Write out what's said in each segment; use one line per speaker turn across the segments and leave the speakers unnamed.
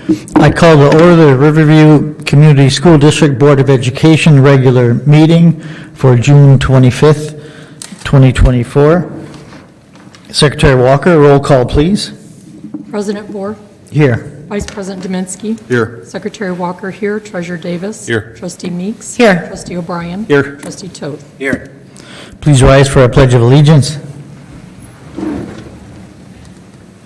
I call to order the Riverview Community School District Board of Education regular meeting for June 25th, 2024. Secretary Walker, roll call, please.
President Bohr,
Here.
Vice President Dominski.
Here.
Secretary Walker here, Treasurer Davis.
Here.
Trustee Meeks.
Here.
Trustee O'Brien.
Here.
Trustee Toth.
Here.
Please rise for a pledge of allegiance.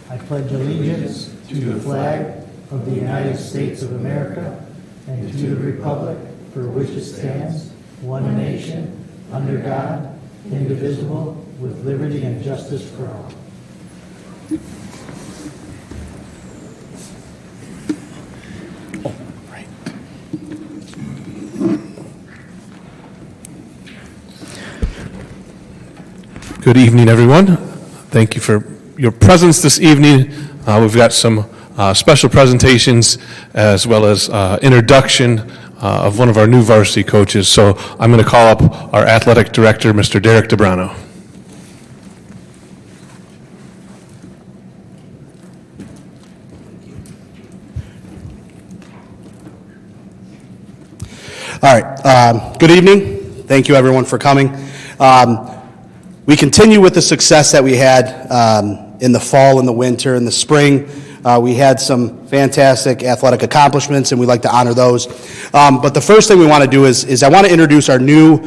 I pledge allegiance to the flag of the United States of America and to the republic for which it stands, one nation, under God, indivisible, with liberty and justice for all.
Good evening, everyone. Thank you for your presence this evening. We've got some special presentations as well as introduction of one of our new varsity coaches. So I'm going to call up our athletic director, Mr. Derek DeBrano.
All right. Good evening. Thank you, everyone, for coming. We continue with the success that we had in the fall, in the winter, in the spring. We had some fantastic athletic accomplishments, and we'd like to honor those. But the first thing we want to do is I want to introduce our new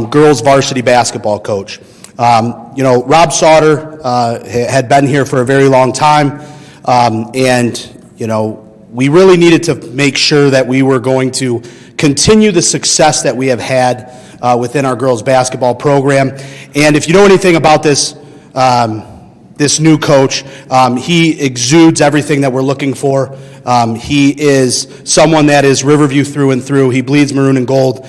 girls varsity basketball coach. Rob Sauter had been here for a very long time, and we really needed to make sure that we were going to continue the success that we have had within our girls basketball program. And if you know anything about this new coach, he exudes everything that we're looking for. He is someone that is Riverview through and through. He bleeds maroon and gold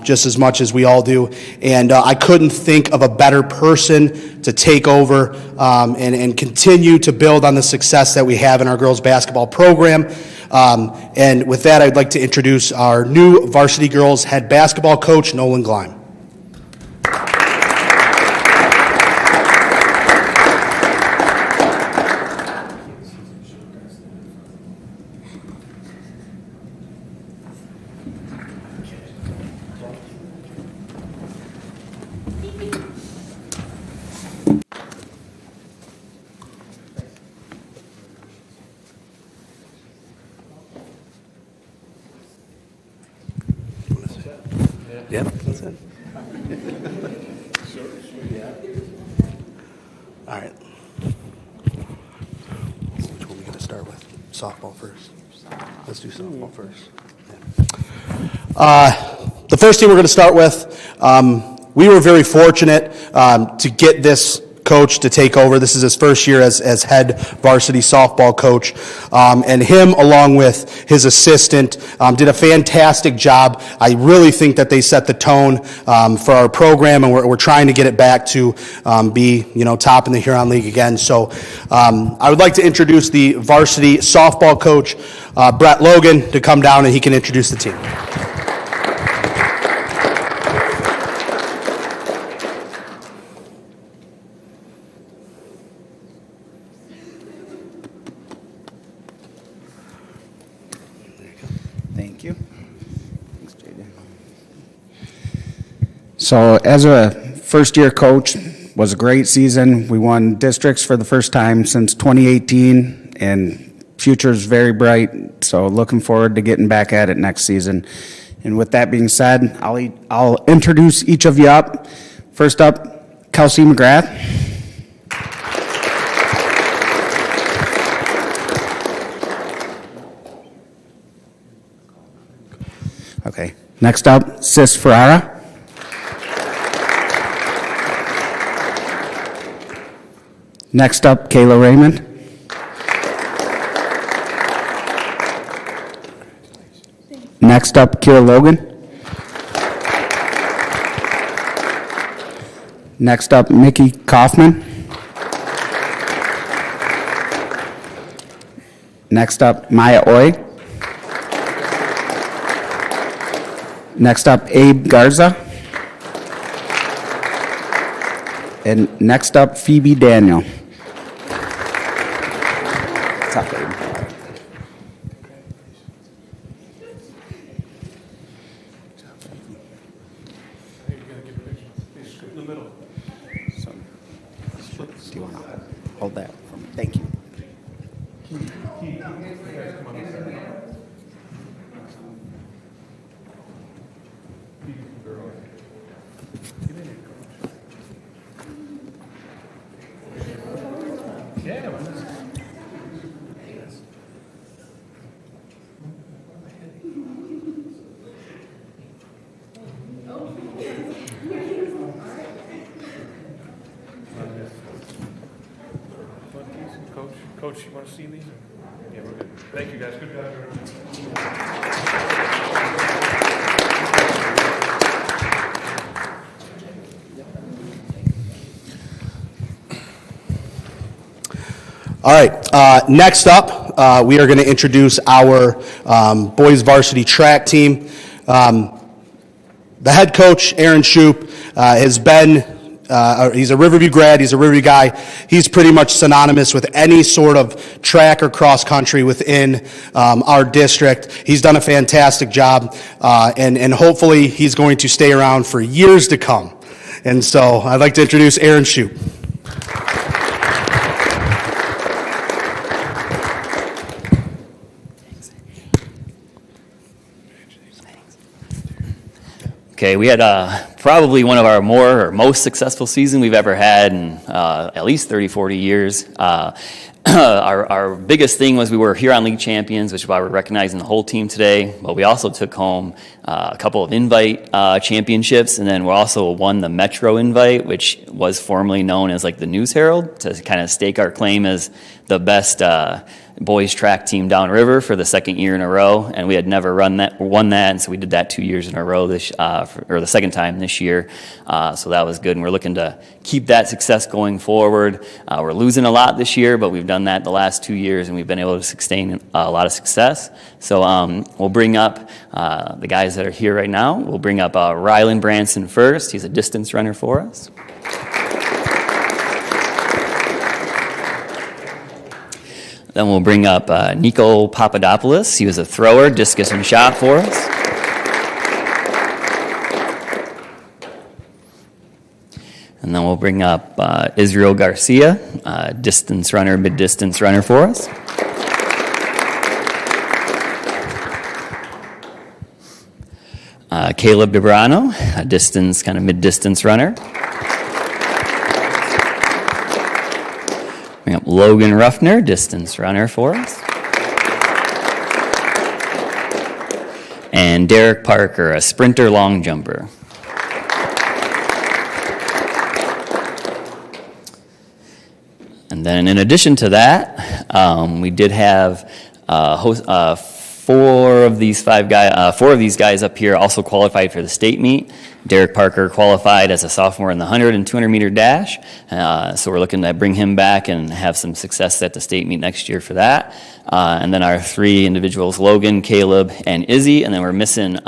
just as much as we all do. And I couldn't think of a better person to take over and continue to build on the success that we have in our girls basketball program. And with that, I'd like to introduce our new varsity girls head basketball coach, Nolan Gleim. Yep, that's it. All right. Which one are we going to start with? Softball first. Let's do softball first. Yeah. The first team we're going to start with, we were very fortunate to get this coach to take over. This is his first year as head varsity softball coach. And him, along with his assistant, did a fantastic job. I really think that they set the tone for our program, and we're trying to get it back to be top in the Huron League again. So I would like to introduce the varsity softball coach, Brett Logan, to come down and he can introduce the team.
Thank you. Thanks, Jaden. So as a first-year coach, was a great season. We won districts for the first time since 2018, and future's very bright. So looking forward to getting back at it next season. And with that being said, I'll introduce each of you up. First up, Kelsey McGrath. Okay. Next up, Sis Ferrara. Next up, Kayla Raymond. Next up, Kira Logan. Next up, Mickey Kaufman. Next up, Maya Oy. Next up, Abe Garza. And next up, Phoebe Daniel. What's up, Abe?
Coach, you want to see these? Yeah, we're good. Thank you, guys. Good job.
All right, next up, we are going to introduce our boys varsity track team. The head coach, Aaron Shoup, has been, he's a Riverview grad, he's a Riverview guy. He's pretty much synonymous with any sort of track or cross country within our district. He's done a fantastic job, and hopefully he's going to stay around for years to come. And so I'd like to introduce Aaron Shoup.
Okay, we had probably one of our most successful season we've ever had in at least 30, 40 years. Our biggest thing was we were Huron League champions, which is why we're recognizing the whole team today. But we also took home a couple of invite championships, and then we also won the Metro Invite, which was formerly known as like the News Herald, to kind of stake our claim as the best boys track team downriver for the second year in a row, and we had never won that, and so we did that 2 years in a row or the second time this year. So that was good, and we're looking to keep that success going forward. We're losing a lot this year, but we've done that the last 2 years, and we've been able to sustain a lot of success. So we'll bring up the guys that are here right now. We'll bring up Rylan Branson first. He's a distance runner for us. Then we'll bring up Nico Papadopoulos. He was a thrower, discus and shot for us. And then we'll bring up Israel Garcia, distance runner, mid-distance runner for us. Caleb DeBrano, a distance, kind of mid-distance runner. Bring up Logan Ruffner, distance runner for us. And Derek Parker, a sprinter long jumper. And then in addition to that, we did have four of these guys up here also qualified for the state meet. Derek Parker qualified as a sophomore in the 100 and 200 meter dash. So we're looking to bring him back and have some success at the state meet next year for that. And then our three individuals, Logan, Caleb, and Izzy. And then we're missing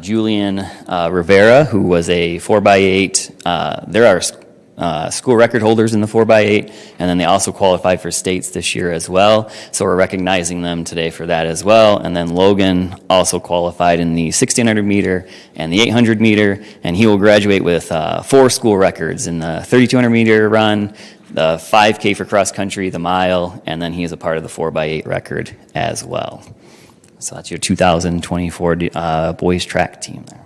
Julian Rivera, who was a 4x8. There are school record holders in the 4x8, and then they also qualified for states this year as well. So we're recognizing them today for that as well. And then Logan also qualified in the 1600 meter and the 800 meter, and he will graduate with 4 school records in the 3200 meter run, the 5K for cross country, the mile, and then he is a part of the 4x8 record as well. So that's your 2024 boys track team there.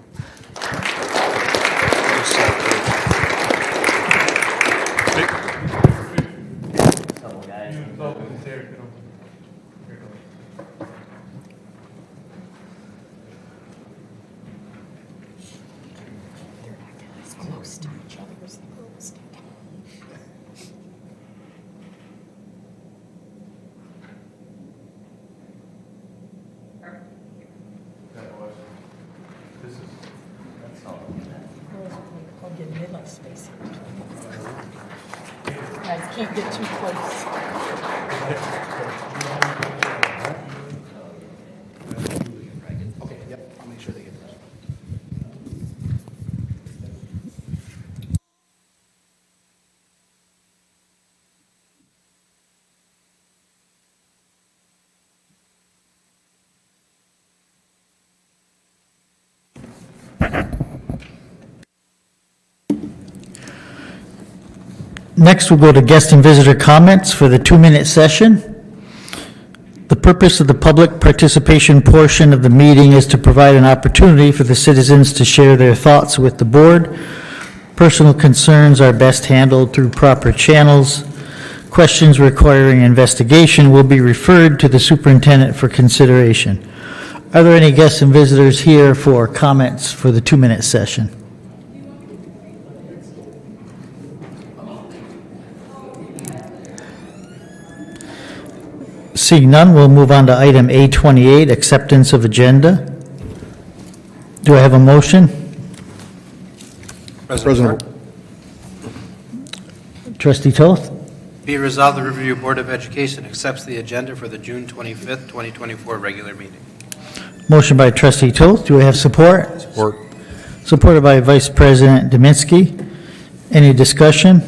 Guys can't get too close.
Okay, yep, I'll make sure they get this.
Next, we'll go to guest and visitor comments for the 2-minute session. purpose of the public participation portion of the meeting is to provide an opportunity for the citizens to share their thoughts with the board. Personal concerns are best handled through proper channels. Questions requiring investigation will be referred to the superintendent for consideration. Are there any guests and visitors here for comments for the 2-minute session? Seeing none, we'll move on to item A28, acceptance of agenda. Do I have a motion?
President.
Trustee Toth?
Be it resolved, the Riverview Board of Education accepts the agenda for the June 25th, 2024 regular meeting.
Motion by Trustee Toth. Do I have support?
Support.
Supported by Vice President Dominski. Any discussion?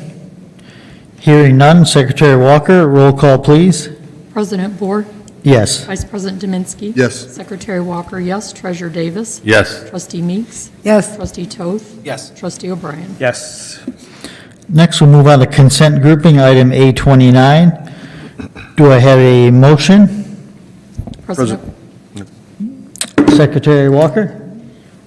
Hearing none. Secretary Walker, roll call, please.
President Boer,
Yes.
Vice President Dominski.
Yes.
Secretary Walker, yes. Treasurer Davis.
Yes.
Trustee Meeks.
Yes.
Trustee Toth.
Yes.
Trustee O'Brien.
Yes.
Next, we'll move on to consent grouping, item A29. Do I have a motion?
President,
Secretary Walker?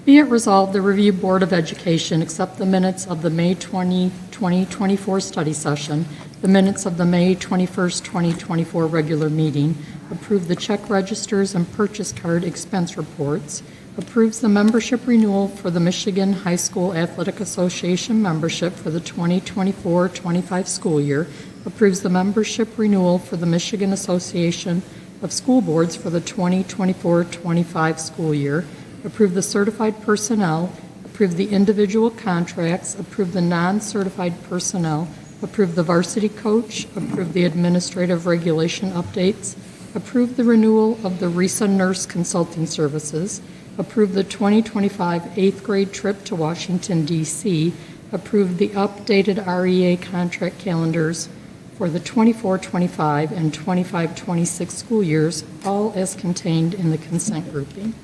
be it resolved, the Review Board of Education accept the minutes of the May 20, 2024 study session, the minutes of the May 21st, 2024 regular meeting, approve the check registers and purchase card expense reports, approves the membership renewal for the Michigan High School Athletic Association membership for the 2024-25 school year, approves the membership renewal for the Michigan Association of School Boards for the 2024-25 school year, approve the certified personnel, approve the individual contracts, approve the non-certified personnel, approve the varsity coach, approve the administrative regulation updates, approve the renewal of the RISA nurse consulting services, approve the 2025 8th grade trip to Washington, D.C., approve the updated REA contract calendars for the 24-25 and 25-26 school years, all as contained in the consent grouping.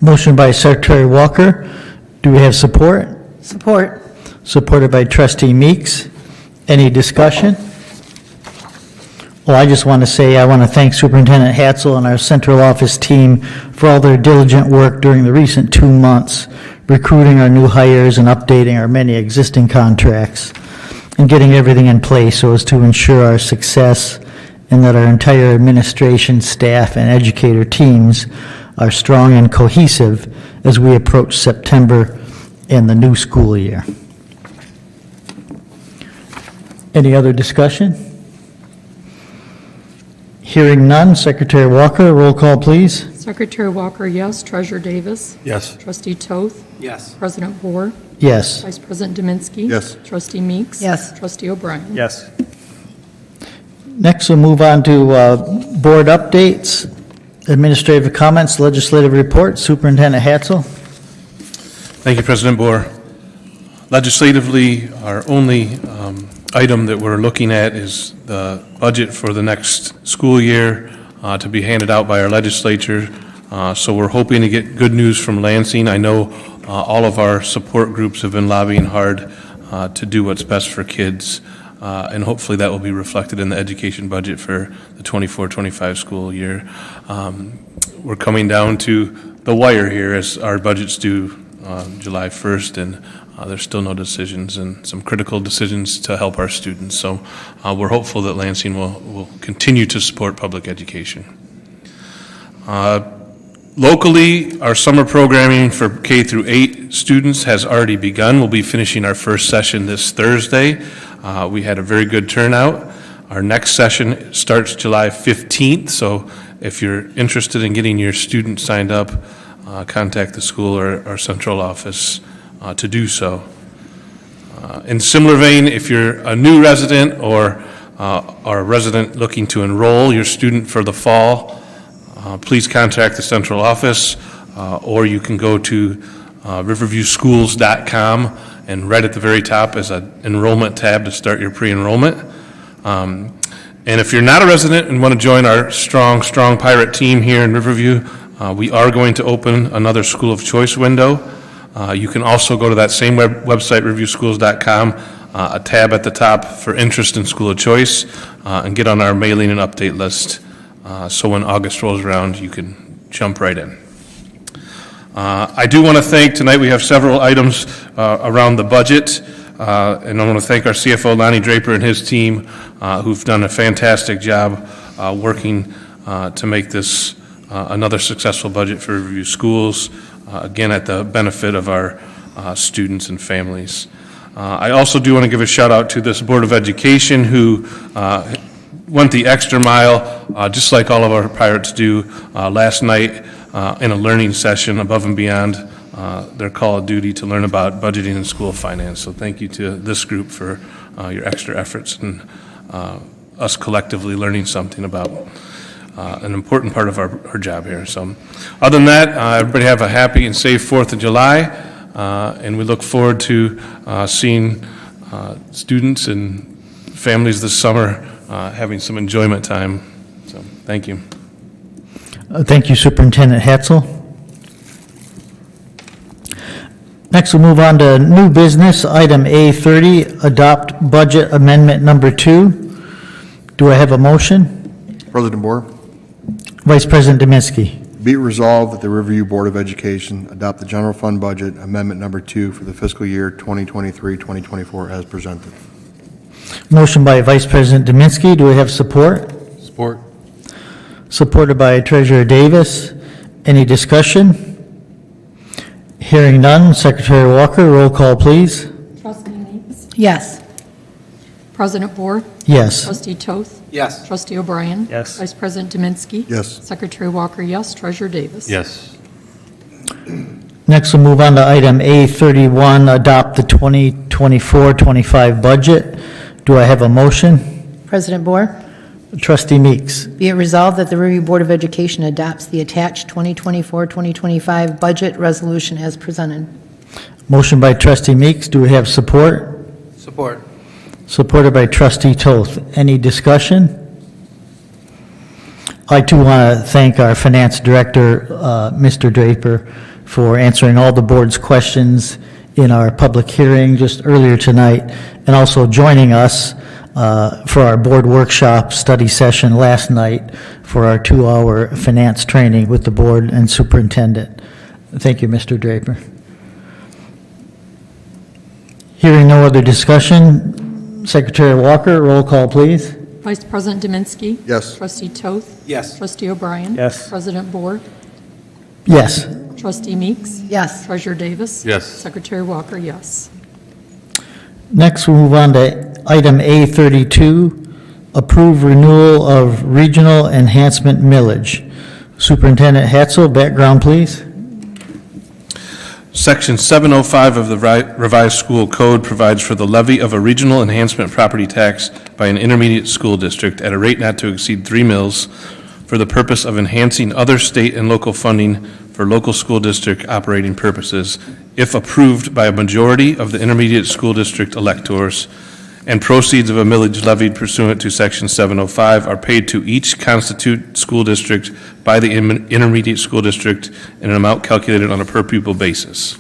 Motion by Secretary Walker. Do we have support?
Support.
Supported by Trustee Meeks. Any discussion? Well, I just want to say I want to thank Superintendent Hatzel and our central office team for all their diligent work during the recent 2 months, recruiting our new hires and updating our many existing contracts, and getting everything in place so as to ensure our success and that our entire administration, staff, and educator teams are strong and cohesive as we approach September and the new school year. Any other discussion? Hearing none, Secretary Walker, roll call, please.
Secretary Walker, yes. Treasurer Davis.
Yes.
Trustee Toth.
Yes.
President Boer.
Yes.
Vice President Dominski.
Yes.
Trustee Meeks.
Yes.
Trustee O'Brien.
Yes.
Next, we'll move on to board updates, administrative comments, legislative report. Superintendent Hatzel.
Thank you, President Boer. Legislatively, our only item that we're looking at is the budget for the next school year to be handed out by our legislature. So we're hoping to get good news from Lansing. I know all of our support groups have been lobbying hard to do what's best for kids, and hopefully that will be reflected in the education budget for the 24-25 school year. We're coming down to the wire here as our budget's due July 1st, and there's still no decisions and some critical decisions to help our students. So we're hopeful that Lansing will continue to support public education. Locally, our summer programming for K through 8 students has already begun. We'll be finishing our first session this Thursday. We had a very good turnout. Our next session starts July 15th, so if you're interested in getting your student signed up, contact the school or our central office to do so. In similar vein, if you're a new resident or a resident looking to enroll your student for the fall, please contact the central office, or you can go to riverviewschools.com, and right at the very top is an enrollment tab to start your pre-enrollment. And if you're not a resident and want to join our strong pirate team here in Riverview, we are going to open another school of choice window. You can also go to that same website, riverviewschools.com, a tab at the top for interest in school of choice, and get on our mailing and update list so when August rolls around, you can jump right in. I do want to thank, tonight we have several items around the budget, and I want to thank our CFO, Lonnie Draper, and his team, who've done a fantastic job working to make this another successful budget for Riverview Schools, again, at the benefit of our students and families. I also do want to give a shout out to this Board of Education who went the extra mile, just like all of our pirates do, last night in a learning session above and beyond their call of duty to learn about budgeting and school finance. So thank you to this group for your extra efforts and us collectively learning something about an important part of our job here. So other than that, everybody have a happy and safe 4th of July, and we look forward to seeing students and families this summer having some enjoyment time. So thank you.
Thank you, Superintendent Hatzel. Next, we'll move on to new business, item A30, adopt budget amendment number 2. Do I have a motion?
President Boer,
Vice President Dominski.
be it resolved that the Riverview Board of Education adopt the general fund budget amendment number 2 for the fiscal year 2023-2024 as presented.
Motion by Vice President Dominski. Do we have support?
Support.
Supported by Treasurer Davis. Any discussion? Hearing none. Secretary Walker, roll call, please.
Trustee Meeks?
Yes.
President Bohr?
Yes.
Trustee Toth?
Yes.
Trustee O'Brien?
Yes.
Vice President Dominski?
Yes.
Secretary Walker, yes. Treasurer Davis?
Yes.
Next, we'll move on to item A31, adopt the 2024-25 budget. Do I have a motion?
President Boer,
Trustee Meeks.
be it resolved that the Riverview Board of Education adopts the attached 2024-2025 budget resolution as presented.
Motion by Trustee Meeks. Do we have support?
Support.
Supported by Trustee Toth. Any discussion? I too want to thank our Finance Director, Mr. Draper, for answering all the board's questions in our public hearing just earlier tonight, and also joining us for our board workshop study session last night for our 2-hour finance training with the board and superintendent. Thank you, Mr. Draper. Hearing no other discussion, Secretary Walker, roll call, please.
Vice President Dominski?
Yes.
Trustee Toth?
Yes.
Trustee O'Brien?
Yes.
President Bohr?
Yes.
Trustee Meeks?
Yes.
Treasurer Davis?
Yes.
Secretary Walker, yes.
Next, we'll move on to item A32, approve renewal of regional enhancement millage. Superintendent Hatzel, background, please.
Section 705 of the Revised School Code provides for the levy of a regional enhancement property tax by an intermediate school district at a rate not to exceed 3 mills for the purpose of enhancing other state and local funding for local school district operating purposes, if approved by a majority of the intermediate school district electors, and proceeds of a millage levied pursuant to Section 705 are paid to each constitute school district by the intermediate school district in an amount calculated on a per-pupil basis.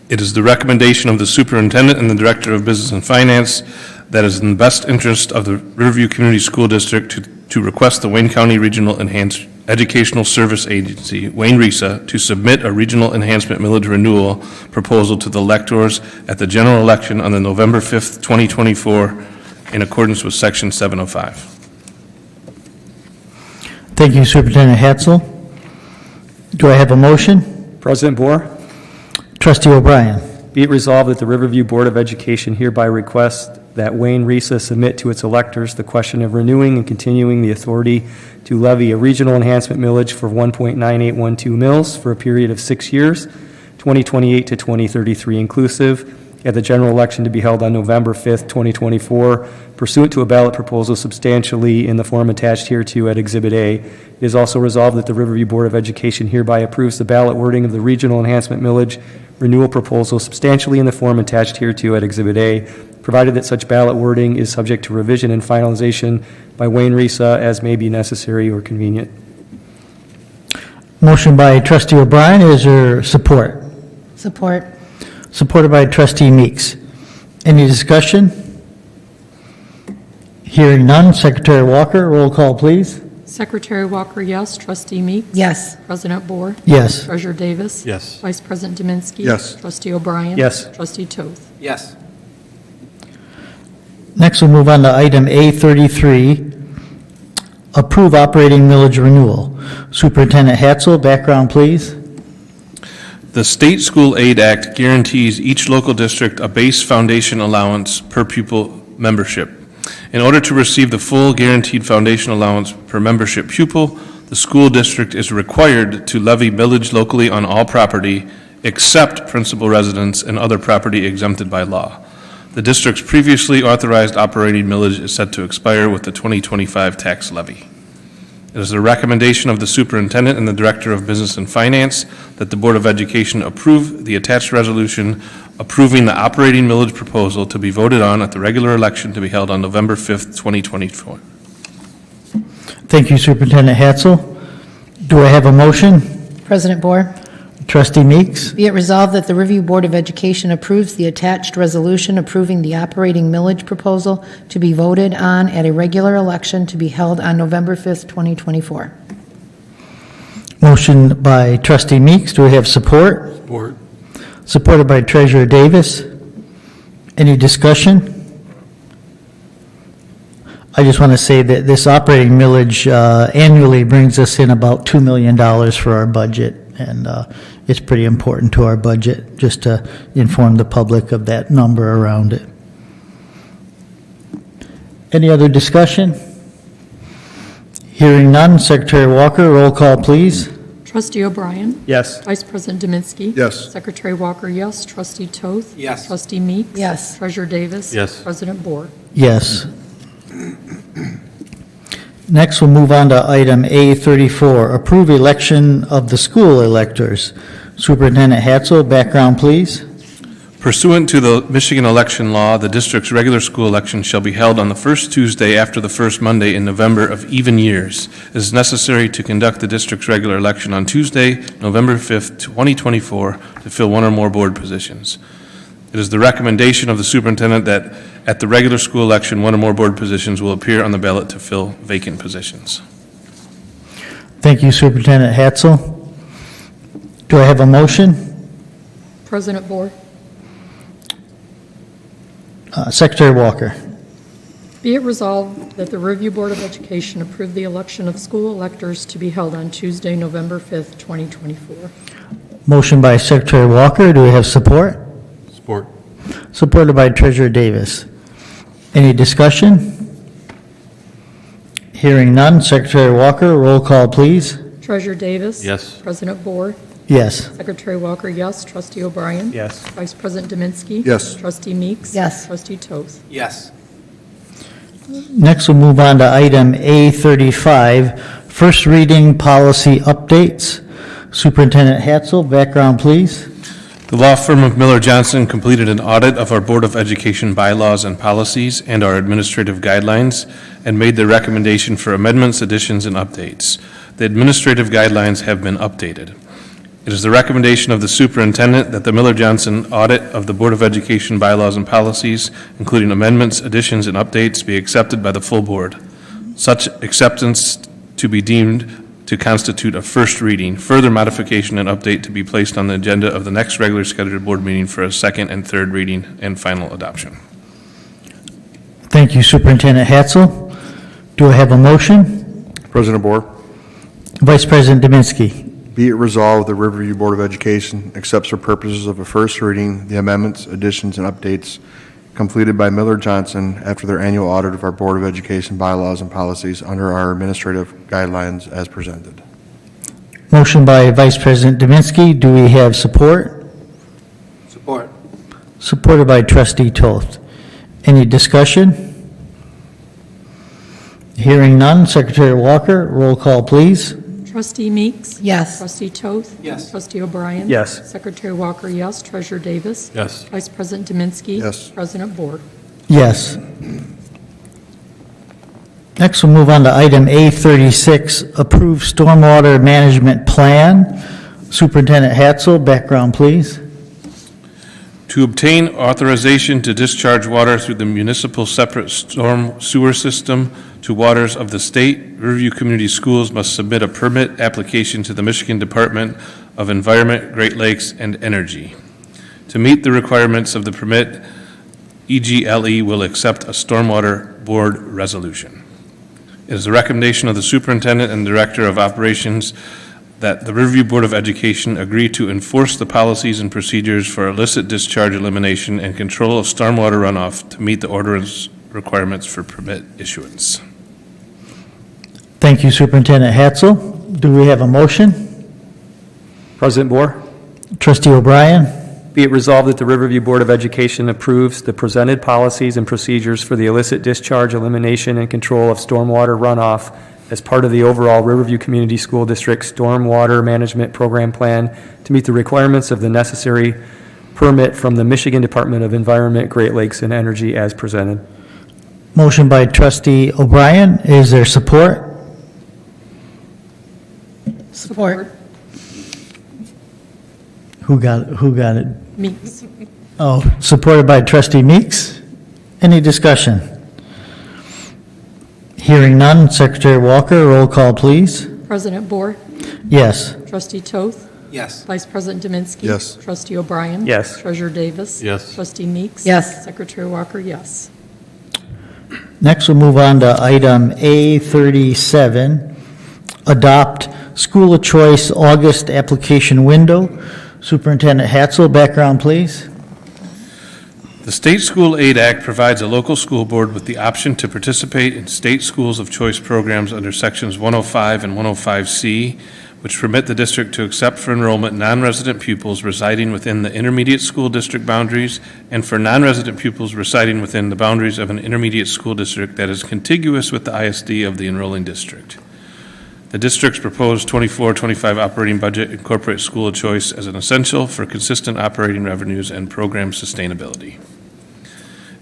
It is the recommendation of the superintendent and the director of business and finance that is in the best interest of the Riverview Community School District to request the Wayne County Regional Enhanced Educational Service Agency, Wayne RESA, to submit a regional enhancement millage renewal proposal to the electors at the general election on the November 5th, 2024, in accordance with Section 705.
Thank you, Superintendent Hatzel. Do I have a motion?
President Boer,
Trustee O'Brien.
be it resolved that the Riverview Board of Education hereby requests that Wayne RESA submit to its electors the question of renewing and continuing the authority to levy a regional enhancement millage for 1.9812 mills for a period of 6 years, 2028 to 2033 inclusive, at the general election to be held on November 5th, 2024, pursuant to a ballot proposal substantially in the form attached hereto at Exhibit A. It is also resolved that the Riverview Board of Education hereby approves the ballot wording of the regional enhancement millage renewal proposal substantially in the form attached hereto at Exhibit A, provided that such ballot wording is subject to revision and finalization by Wayne RESA as may be necessary or convenient.
Motion by Trustee O'Brien. Is there support?
Support.
Supported by Trustee Meeks. Any discussion? Hearing none, Secretary Walker, roll call, please.
Secretary Walker, yes. Trustee Meeks?
Yes.
President Bohr?
Yes.
Treasurer Davis?
Yes.
Vice President Dominski?
Yes.
Trustee O'Brien?
Yes.
Trustee Toth?
Yes.
Next, we'll move on to item A33, approve operating millage renewal. Superintendent Hatzel, background, please.
The State School Aid Act guarantees each local district a base foundation allowance per pupil membership. In order to receive the full guaranteed foundation allowance per membership pupil, the school district is required to levy millage locally on all property except principal residence and other property exempted by law. The district's previously authorized operating millage is set to expire with the 2025 tax levy. It is the recommendation of the superintendent and the director of business and finance that the Board of Education approve the attached resolution approving the operating millage proposal to be voted on at the regular election to be held on November 5th, 2024.
Thank you, Superintendent Hatzel. Do I have a motion?
President Bohr,
Trustee Meeks?
be it resolved that the Riverview Board of Education approves the attached resolution approving the operating millage proposal to be voted on at a regular election to be held on November 5th, 2024.
Motion by Trustee Meeks. Do we have support?
Support.
Supported by Treasurer Davis. Any discussion? I just want to say that this operating millage annually brings us in about $2 million for our budget, and it's pretty important to our budget, just to inform the public of that number around it. Any other discussion? Hearing none, Secretary Walker, roll call, please.
Trustee O'Brien?
Yes.
Vice President Dominski?
Yes.
Secretary Walker, yes. Trustee Toth?
Yes.
Trustee Meeks?
Yes.
Treasurer Davis?
Yes.
President Bohr?
Yes. Next, we'll move on to item A34, approve election of the school electors. Superintendent Hatzel, background, please.
Pursuant to the Michigan election law, the district's regular school election shall be held on the first Tuesday after the first Monday in November of even years. It is necessary to conduct the district's regular election on Tuesday, November 5th, 2024, to fill one or more board positions. It is the recommendation of the superintendent that at the regular school election, one or more board positions will appear on the ballot to fill vacant positions.
Thank you, Superintendent Hatzel. Do I have a motion?
President Bohr?
Secretary Walker.
Be it resolved that the Riverview Board of Education approve the election of school electors to be held on Tuesday, November 5th, 2024.
Motion by Secretary Walker. Do we have support?
Support.
Supported by Treasurer Davis. Any discussion? Hearing none, Secretary Walker, roll call, please.
Treasurer Davis?
Yes.
President Bohr?
Yes.
Secretary Walker, yes. Trustee O'Brien?
Yes.
Vice President Dominski?
Yes.
Trustee Meeks?
Yes.
Trustee Toth?
Yes.
Next, we'll move on to item A35, first reading policy updates. Superintendent Hatzel, background, please.
The law firm of Miller Johnson completed an audit of our Board of Education bylaws and policies and our administrative guidelines and made their recommendation for amendments, additions, and updates. The administrative guidelines have been updated. It is the recommendation of the superintendent that the Miller Johnson audit of the Board of Education bylaws and policies, including amendments, additions, and updates, be accepted by the full board. Such acceptance to be deemed to constitute a first reading, further modification and update to be placed on the agenda of the next regular scheduled board meeting for a second and third reading and final adoption.
Thank you, Superintendent Hatzel. Do I have a motion?
President Bohr,
Vice President Dominski.
be it resolved, the Riverview Board of Education accepts for purposes of a first reading the amendments, additions, and updates completed by Miller Johnson after their annual audit of our Board of Education bylaws and policies under our administrative guidelines as presented.
Motion by Vice President Dominski. Do we have support?
Support.
Supported by Trustee Toth. Any discussion? Hearing none, Secretary Walker, roll call, please.
Trustee Meeks?
Yes.
Trustee Toth?
Yes.
Trustee O'Brien?
Yes.
Secretary Walker, yes. Treasurer Davis?
Yes.
Vice President Dominski?
Yes.
President Bohr?
Yes. Next, we'll move on to item A36, approve stormwater management plan. Superintendent Hatzel, background, please.
To obtain authorization to discharge water through the municipal separate storm sewer system to waters of the state, Riverview Community Schools must submit a permit application to the Michigan Department of Environment, Great Lakes, and Energy. To meet the requirements of the permit, EGLE will accept a Stormwater Board resolution. It is the recommendation of the Superintendent and Director of Operations that the Riverview Board of Education agree to enforce the policies and procedures for illicit discharge elimination and control of stormwater runoff to meet the ordinance requirements for permit issuance.
Thank you, Superintendent Hatzel. Do we have a motion?
President Bohr,
Trustee O'Brien?
be it resolved that the Riverview Board of Education approves the presented policies and procedures for the illicit discharge, elimination, and control of stormwater runoff as part of the overall Riverview Community School District Stormwater Management Program Plan to meet the requirements of the necessary permit from the Michigan Department of Environment, Great Lakes, and Energy as presented.
Motion by Trustee O'Brien. Is there support?
Support.
Who got it?
Meeks.
Oh, supported by Trustee Meeks. Any discussion? Hearing none, Secretary Walker, roll call, please.
President Bohr,
Yes.
Trustee Toth,
Yes.
Vice President Dominski.
Yes.
Trustee O'Brien.
Yes.
Treasurer Davis.
Yes.
Trustee Meeks.
Yes.
Secretary Walker, yes.
Next, we'll move on to item A37, adopt school of choice August application window. Superintendent Hatzel, background, please.
The State School Aid Act provides a local school board with the option to participate in state schools of choice programs under Sections 105 and 105C, which permit the district to accept for enrollment non-resident pupils residing within the intermediate school district boundaries and for non-resident pupils residing within the boundaries of an intermediate school district that is contiguous with the ISD of the enrolling district. The district's proposed 24-25 operating budget incorporates school of choice as an essential for consistent operating revenues and program sustainability.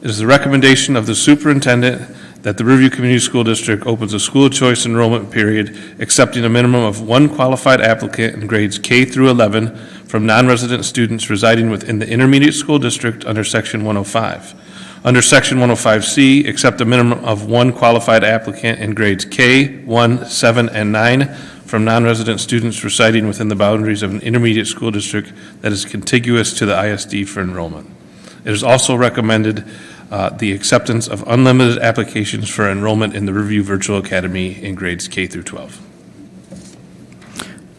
It is the recommendation of the superintendent that the Riverview Community School District opens a school of choice enrollment period accepting a minimum of one qualified applicant in grades K through 11 from non-resident students residing within the intermediate school district under Section 105. Under Section 105C, accept a minimum of one qualified applicant in grades K, 1, 7, and 9 from non-resident students residing within the boundaries of an intermediate school district that is contiguous to the ISD for enrollment. It is also recommended the acceptance of unlimited applications for enrollment in the Riverview Virtual Academy in grades K through 12.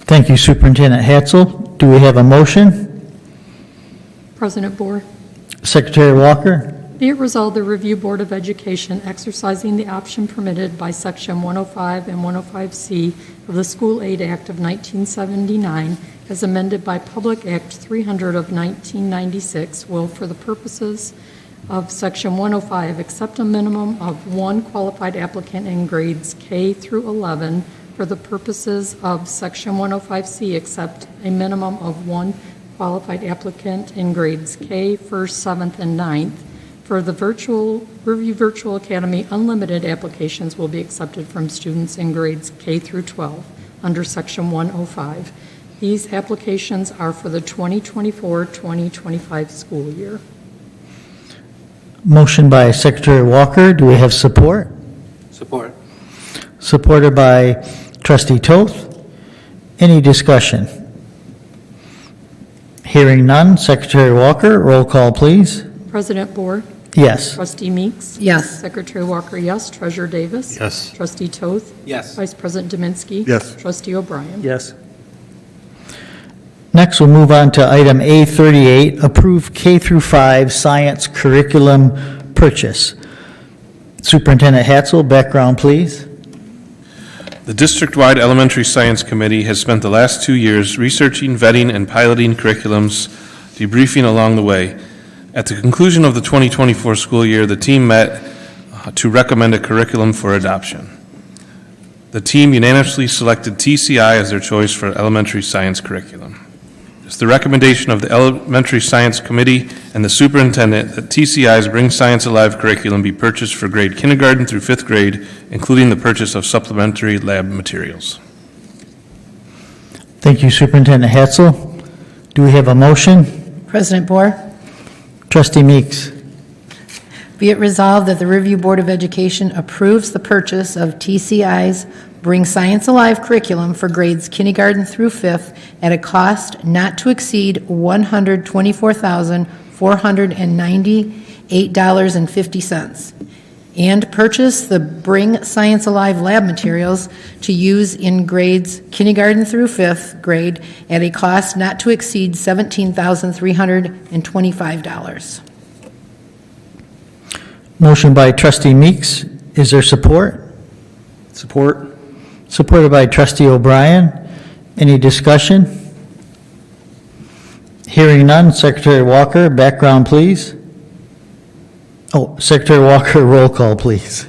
Thank you, Superintendent Hatzel. Do we have a motion?
President Bohr,
Secretary Walker?
be it resolved the Review Board of Education exercising the option permitted by Section 105 and 105C of the School Aid Act of 1979 as amended by Public Act 300 of 1996 will, for the purposes of Section 105, accept a minimum of one qualified applicant in grades K through 11. For the purposes of Section 105C, accept a minimum of one qualified applicant in grades K, 1st, 7th, and 9th. For the Riverview Virtual Academy, unlimited applications will be accepted from students in grades K through 12 under Section 105. These applications are for the 2024-2025 school year.
Motion by Secretary Walker. Do we have support?
Support.
Supported by Trustee Toth. Any discussion? Hearing none, Secretary Walker, roll call, please.
President Bohr,
Yes.
Trustee Meeks.
Yes.
Secretary Walker, yes. Treasurer Davis.
Yes.
Trustee Toth.
Yes.
Vice President Dominski.
Yes.
Trustee O'Brien.
Yes.
Next, we'll move on to item A38, approve K through 5 science curriculum purchase. Superintendent Hatzel, background, please.
The district-wide Elementary Science Committee has spent the last 2 years researching, vetting, and piloting curriculums, debriefing along the way. At the conclusion of the 2024 school year, the team met to recommend a curriculum for adoption. The team unanimously selected TCI as their choice for elementary science curriculum. It's the recommendation of the Elementary Science Committee and the superintendent that TCI's Bring Science Alive curriculum be purchased for grade kindergarten through 5th grade, including the purchase of supplementary lab materials.
Thank you, Superintendent Hatzel. Do we have a motion?
President Bohr,
Trustee Meeks.
Be it resolved that the Riverview Board of Education approves the purchase of TCI's Bring Science Alive curriculum for grades kindergarten through fifth at a cost not to exceed $124,498.50, and purchase the Bring Science Alive lab materials to use in grades kindergarten through fifth grade at a cost not to exceed $17,325.
Motion by Trustee Meeks. Is there support?
Support.
Supported by Trustee O'Brien. Any discussion? Hearing none. Secretary Walker, background, please. Oh, Secretary Walker, roll call, please.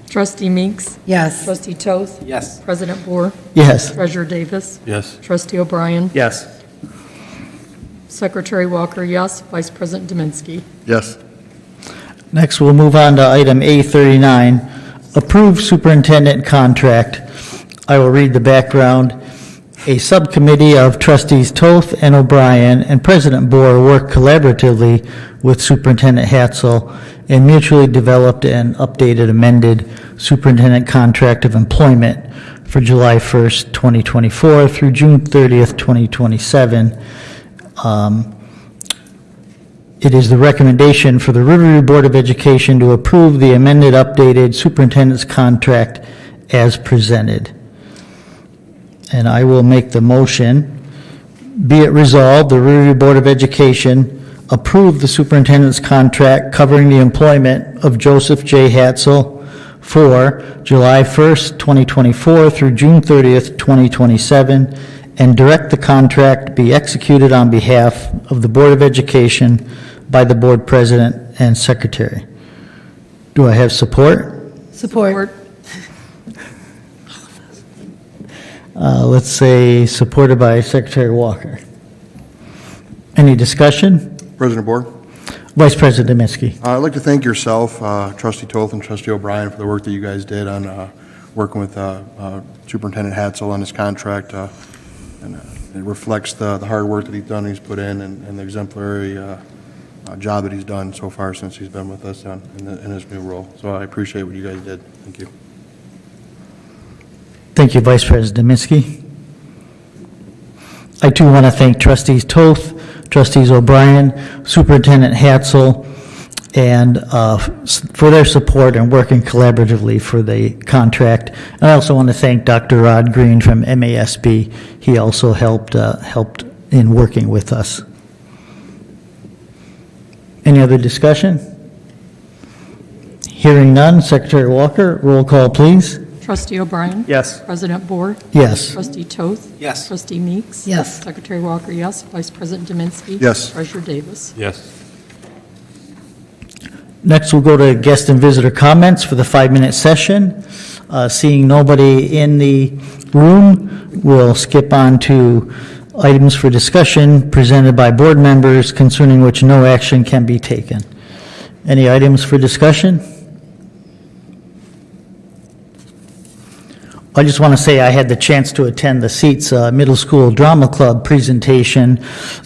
Trustee Meeks.
Yes.
Trustee Toth.
Yes.
President Boer.
Yes.
Treasurer Davis.
Yes.
Trustee O'Brien.
Yes.
Secretary Walker, yes. Vice President Dominski.
Yes.
Next, we'll move on to item A39, approve superintendent contract. I will read the background. A subcommittee of trustees Toth and O'Brien and President Boer worked collaboratively with Superintendent Hatzel and mutually developed an updated amended superintendent contract of employment for July 1st, 2024 through June 30th, 2027. It is the recommendation for the Riverview Board of Education to approve the amended updated superintendent's contract as presented. And I will make the motion. Be it resolved, the Riverview Board of Education approve the superintendent's contract covering the employment of Joseph J. Hatzel for July 1st, 2024 through June 30th, 2027, and direct the contract be executed on behalf of the Board of Education by the Board President and Secretary. Do I have support?
Support.
Let's say supported by Secretary Walker. Any discussion?
President Board,
Vice President Dominski.
I'd like to thank yourself, Trustee Toth and Trustee O'Brien, for the work that you guys did on working with Superintendent Hatzel on his contract. And it reflects the hard work that he's done, he's put in, and the exemplary job that he's done so far since he's been with us in his new role. So I appreciate what you guys did. Thank you.
Thank you, Vice President Dominski. I too want to thank Trustees Toth, Trustees O'Brien, Superintendent Hatzel, and for their support and working collaboratively for the contract. And I also want to thank Dr. Rod Green from MASB. He also helped in working with us. Any other discussion? Hearing none, Secretary Walker, roll call, please.
Trustee O'Brien.
Yes.
President Boer.
Yes.
Trustee Toth.
Yes.
Trustee Meeks.
Yes.
Secretary Walker, yes. Vice President Dominski.
Yes.
Treasurer Davis.
Yes.
Next, we'll go to guest and visitor comments for the 5-minute session. Seeing nobody in the room, we'll skip on to items for discussion presented by board members concerning which no action can be taken. Any items for discussion? I just want to say I had the chance to attend the SEATS Middle School Drama Club presentation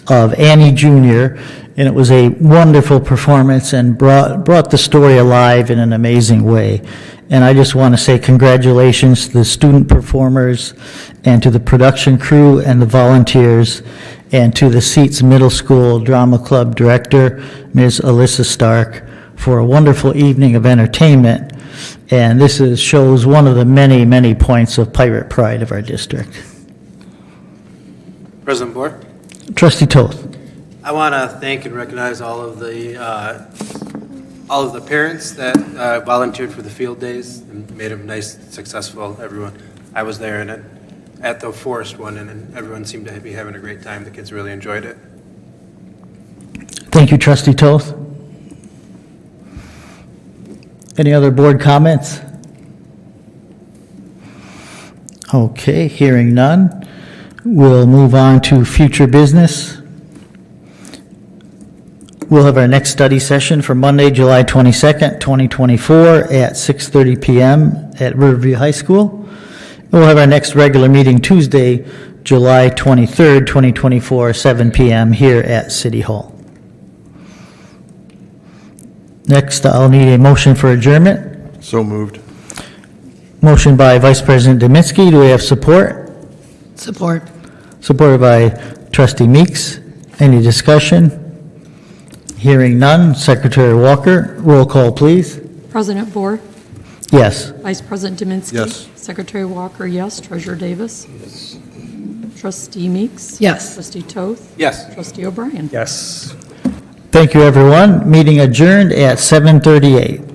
of Annie Jr., and it was a wonderful performance and brought the story alive in an amazing way. And I just want to say congratulations to the student performers and to the production crew and the volunteers and to the SEATS Middle School Drama Club director, Ms. Alyssa Stark, for a wonderful evening of entertainment. And this shows one of the many, many points of pirate pride of our district.
President Boer,
Trustee Toth.
I want to thank and recognize all of the parents that volunteered for the field days and made them nice, successful. Everyone, I was there and at the Forest one, and everyone seemed to be having a great time. The kids really enjoyed it.
Thank you, Trustee Toth. Any other board comments? Okay, hearing none. We'll move on to future business. We'll have our next study session for Monday, July 22nd, 2024 at 6:30 p.m. at Riverview High School. We'll have our next regular meeting Tuesday, July 23rd, 2024, 7 p.m. here at City Hall. Next, I'll need a motion for adjournment.
So moved.
Motion by Vice President Deminsky. Do we have support?
Support.
Supported by Trustee Meeks. Any discussion? Hearing none. Secretary Walker, roll call, please.
President Bohr,
Yes.
Vice President Deminsky.
Yes.
Secretary Walker, yes. Treasurer Davis. Trustee Meeks.
Yes.
Trustee Toth.
Yes.
Trustee O'Brien.
Yes.
Thank you, everyone. Meeting adjourned at 7:38.